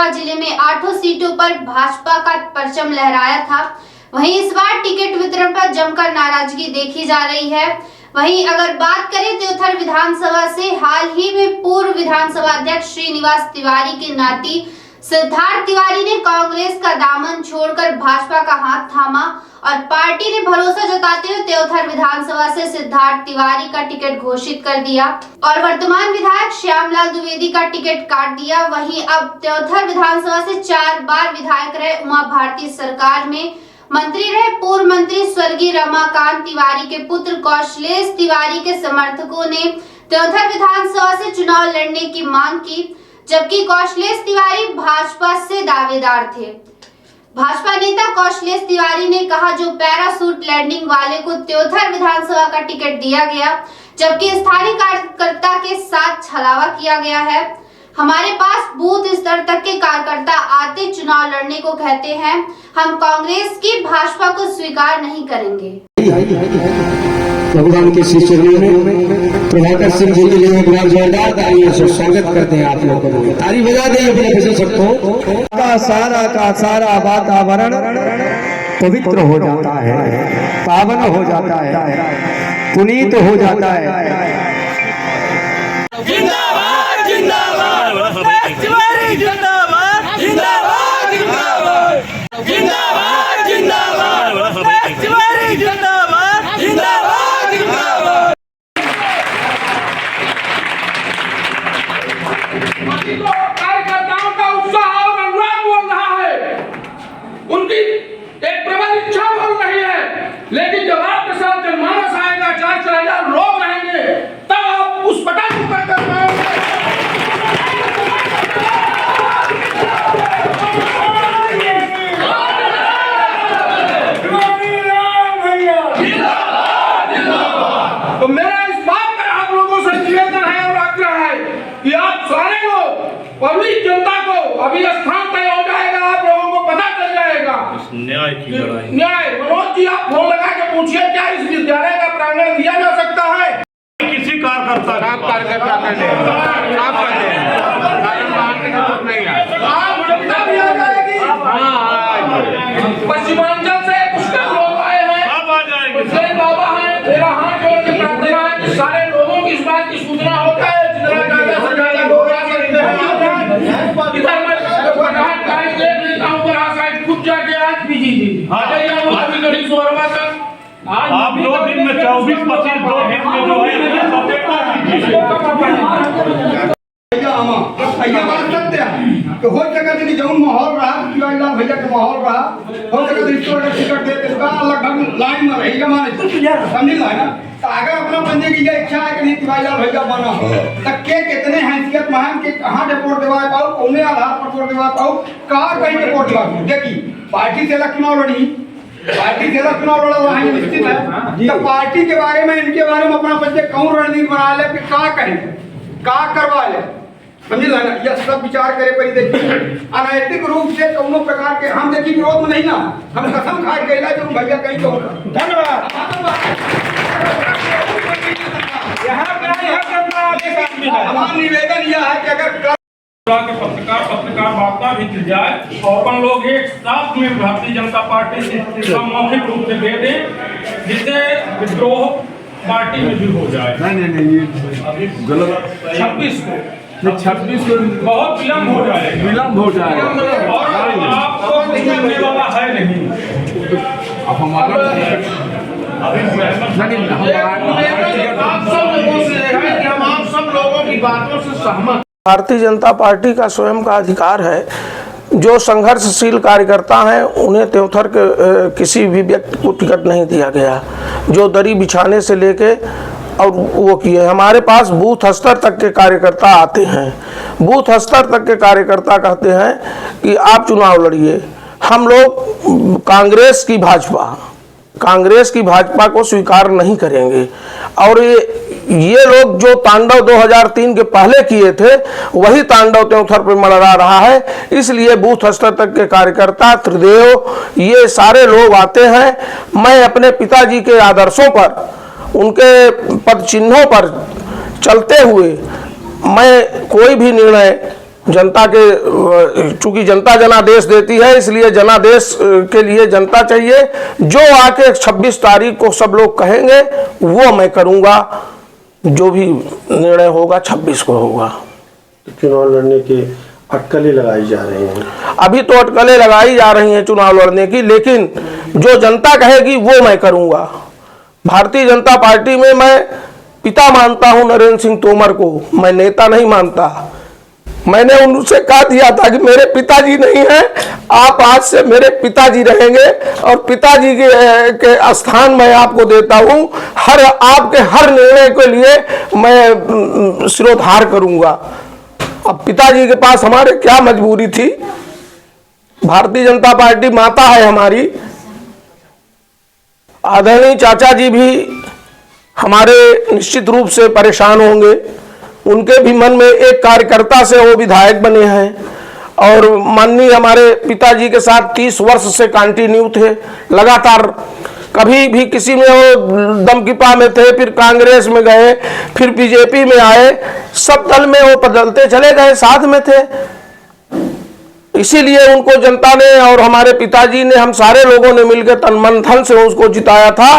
गढ़वा जिले में 8 सीटों पर भाजपा का परचम लहराया था। वहीं इस बार टिकट वितरण पर जमकर नाराजगी देखी जा रही है। वहीं अगर बात करें त्योथर विधानसभा से, हाल ही में पूर्व विधानसभा अध्यक्ष श्रीनिवास तिवारी के नाती सिद्धार्थ तिवारी ने कांग्रेस का दामन छोड़कर भाजपा का हाथ थामा और पार्टी ने भरोसा जताते हुए त्योथर विधानसभा से सिद्धार्थ तिवारी का टिकट घोषित कर दिया और वर्तमान विधायक श्यामलाल द्विवेदी का टिकट काट दिया। वहीं अब त्योथर विधानसभा से 4 बार विधायक रहे उमा भारती सरकार में मंत्री रहे पूर्व मंत्री स्वर्गीय रमाकांत तिवारी के पुत्र कौशलेश तिवारी के समर्थकों ने त्योथर विधानसभा से चुनाव लड़ने की मांग की, जबकि कौशलेश तिवारी भाजपा से दावेदार थे। भाजपा नेता कौशलेश तिवारी ने कहा, जो पैराशूट लैंडिंग वाले को त्योथर विधानसभा का टिकट दिया गया, जबकि स्थानीय कार्यकर्ता के साथ छलावा किया गया है। हमारे पास बूथ स्तर तक के कार्यकर्ता आते चुनाव लड़ने को कहते हैं। हम कांग्रेस की भाजपा को स्वीकार नहीं करेंगे। भगवान के शिष्य में प्रभाकर सिंह जी के लिए एक बार जोरदार तालियों से स्वागत करते हैं आप लोगों को। ताली बजा दें अपने किसी सबको। का सारा वातावरण पवित्र हो जाता है, पावन हो जाता है, पुनीत हो जाता है। जिंदाबाद जिंदाबाद तिवारी जिंदाबाद जिंदाबाद जिंदाबाद जिंदाबाद जिंदाबाद तिवारी जिंदाबाद जिंदाबाद जिंदाबाद। कार्यकर्ताओं का उत्साह और अनुराग बोल रहा है, उनकी एक प्रबल इच्छा बोल रही है, लेकिन जब आपके साथ जनमानस आएगा, 4-4 लोग रहेंगे, तब आप उस पटाख को कर पाएंगे। तो मेरा इस बात पर आप लोगों से निवेदन है और आग्रह है कि आप सारे लोग, पब्लिक जनता को, अभी स्थान तय हो जाएगा, आप लोगों को पता चल जाएगा न्याय की लड़ाई। न्याय मनोज जी, आप फोन लगा के पूछिए, क्या इस विद्यालय का प्रांगण दिया जा सकता है? किसी कार्यकर्ता पश्चिमांचल से पुष्कर लोग आए हैं, हुसैन बाबा हैं, तेरा हाथ जोड़ के प्रार्थना है कि सारे लोगों की इस बात की सूचना होता है, जितना ज्यादा से ज्यादा लोग आ सकते हैं। इधर मैं राहत कार्य देख लेता हूँ, पर आज खुद जाके आज भी जी आ जाइए, अभी गरीब सोरवा तक आप 2 दिन में 24-25 2 दिन में जो है बात सत्य है कि हो जगह नहीं जौन माहौल रहा, शिवाजीलाल भैया का माहौल रहा, हो जगह रिश्तों का टिकट देते लगभग लाइन में रही माने समझ ला ना। तो अगर अपना बंदे की इच्छा है कि नहीं शिवाजीलाल भैया बना हो, तो के कितने हैसियत में हम के कहाँ रिपोर्ट दिवाए पाओ, कौन आधार पर रिपोर्ट दिवाए पाओ, कहाँ कहीं रिपोर्ट दिवा पाओ। देखिए पार्टी से चुनाव लड़ी, पार्टी से चुनाव लड़ा वहाँ निश्चित है। तो पार्टी के बारे में, इनके बारे में अपना बच्चे कौन रणनीति बना ले कि क्या करें, क्या करवा ले, समझ ला ना। यह सब विचार करे पर देखिए अनैतिक रूप से कौनो प्रकार के हम देखिए विरोध में नहीं ना, हम कसम खा के जो भैया कहीं तो धन्यवाद। हमारा निवेदन यह है कि अगर पत्रकार वार्ता भी की जाए और अपन लोग एक साथ में भारतीय जनता पार्टी से मौखिक रूप से दे दें, जिससे विद्रोह पार्टी में भी हो जाए। नहीं ये गलत। 26 को 26 को बहुत विलम्ब हो जाएगा, विलम्ब हो जाएगा और आपको मिलने वाला है नहीं। अब हमारा आप सब लोगों की बातों से सहमत। भारतीय जनता पार्टी का स्वयं का अधिकार है, जो संघर्षशील कार्यकर्ता हैं उन्हें त्योथर के किसी भी व्यक्ति को टिकट नहीं दिया गया, जो दरी बिछाने से लेके और वो किए। हमारे पास बूथ स्तर तक के कार्यकर्ता आते हैं, बूथ स्तर तक के कार्यकर्ता कहते हैं कि आप चुनाव लड़िए। हम लोग कांग्रेस की भाजपा को स्वीकार नहीं करेंगे और ये लोग जो तांडव 2003 के पहले किए थे वही तांडव त्योथर पे मंडरा रहा है। इसलिए बूथ स्तर तक के कार्यकर्ता, त्रिदेव, ये सारे लोग आते हैं। मैं अपने पिताजी के आदर्शों पर, उनके पद चिन्हों पर चलते हुए मैं कोई भी निर्णय जनता के, चूंकि जनता जनादेश देती है, इसलिए जनादेश के लिए जनता चाहिए। जो आके 26 तारीख को सब लोग कहेंगे वो मैं करूंगा, जो भी निर्णय होगा 26 को होगा। चुनाव लड़ने की अटकलें लगाई जा रही हैं। अभी तो अटकलें लगाई जा रही हैं चुनाव लड़ने की, लेकिन जो जनता कहेगी वो मैं करूंगा। भारतीय जनता पार्टी में मैं पिता मानता हूं नरेंद्र सिंह तोमर को, मैं नेता नहीं मानता। मैंने उनसे कहा दिया था कि मेरे पिताजी नहीं हैं, आप आज से मेरे पिताजी रहेंगे और पिताजी के स्थान मैं आपको देता हूं। आपके हर निर्णय के लिए मैं सिरोधार करूंगा। अब पिताजी के पास हमारे क्या मजबूरी थी? भारतीय जनता पार्टी माता है हमारी। आदरणीय चाचा जी भी हमारे निश्चित रूप से परेशान होंगे। उनके भी मन में एक कार्यकर्ता से वो विधायक बने हैं और माननीय हमारे पिताजी के साथ 30 वर्ष से कंटिन्यू थे लगातार। कभी भी किसी में वो दमकीपा में थे, फिर कांग्रेस में गए, फिर बीजेपी में आए, सब दल में वो बदलते चले गए, साथ में थे। इसीलिए उनको जनता ने और हमारे पिताजी ने, हम सारे लोगों ने मिलकर तन मन धन से उसको जिताया था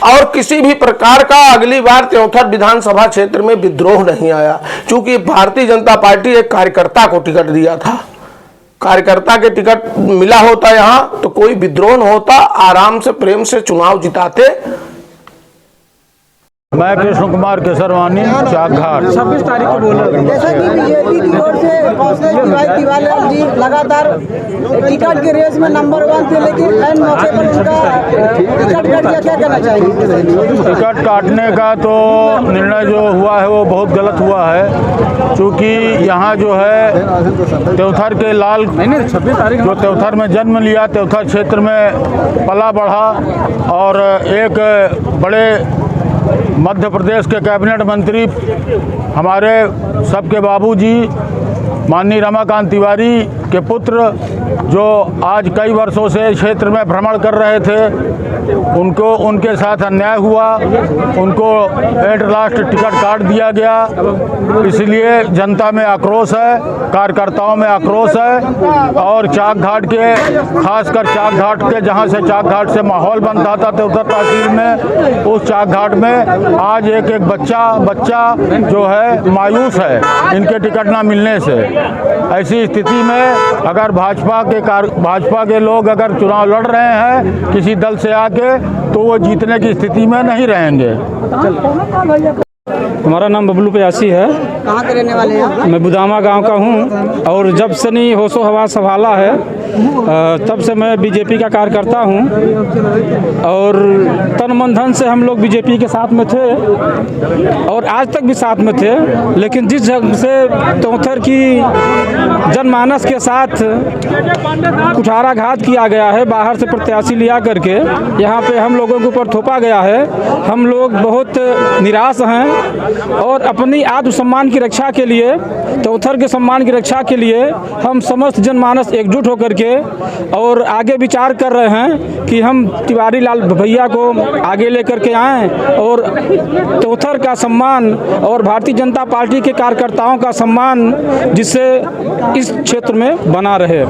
और किसी भी प्रकार का अगली बार त्योंथर विधानसभा क्षेत्र में विद्रोह नहीं आया, क्योंकि भारतीय जनता पार्टी एक कार्यकर्ता को टिकट दिया था। कार्यकर्ता के टिकट मिला होता यहाँ तो कोई विद्रोह न होता, आराम से प्रेम से चुनाव जिताते। मैं कृष्ण कुमार केसरवानी, चाक घाट। 26 तारीख को बोला जैसा कि बीजेपी की ओर से कौशल तिवारी जी लगातार टिकट के रेस में नंबर 1 थे, लेकिन ऐन मौके पर उनका टिकट कट गया। क्या कहना चाहिए? टिकट काटने का तो निर्णय जो हुआ है वो बहुत गलत हुआ है, क्योंकि यहाँ जो है त्योथर के लाल, 26 तारीख जो त्योथर में जन्म लिया, त्योथर क्षेत्र में पला बढ़ा और एक बड़े मध्य प्रदेश के कैबिनेट मंत्री हमारे सबके बाबूजी माननीय रमाकांत तिवारी के पुत्र, जो आज कई वर्षों से क्षेत्र में भ्रमण कर रहे थे, उनको उनके साथ अन्याय हुआ, उनको एट लास्ट टिकट काट दिया गया। इसलिए जनता में आक्रोश है, कार्यकर्ताओं में आक्रोश है और चाक घाट के, खासकर चाक घाट के, जहां से चाक घाट से माहौल बनता था त्योथर तहसील में, उस चाक घाट में आज एक बच्चा जो है मायूस है इनके टिकट ना मिलने से। ऐसी स्थिति में अगर भाजपा के लोग अगर चुनाव लड़ रहे हैं किसी दल से आके, तो वो जीतने की स्थिति में नहीं रहेंगे। हमारा नाम बबलू प्यासी है। कहाँ के रहने वाले हैं? मैं बुदामा गांव का हूँ और जब से नहीं होशो हवा संभाला है तब से मैं बीजेपी का कार्यकर्ता हूँ और तन मन धन से हम लोग बीजेपी के साथ में थे और आज तक भी साथ में थे। लेकिन जिस जगह से त्योथर की जनमानस के साथ कुठाराघात किया गया है, बाहर से प्रत्याशी लिया करके यहाँ पे हम लोगों के ऊपर थोपा गया है, हम लोग बहुत निराश हैं और अपनी आत्मसम्मान की रक्षा के लिए, त्योथर के सम्मान की रक्षा के लिए हम समस्त जनमानस एकजुट होकर के और आगे विचार कर रहे हैं कि हम तिवारी लाल भैया को आगे लेकर के आएँ और त्योथर का सम्मान और भारतीय जनता पार्टी के कार्यकर्ताओं का सम्मान जिससे इस क्षेत्र में बना रहे।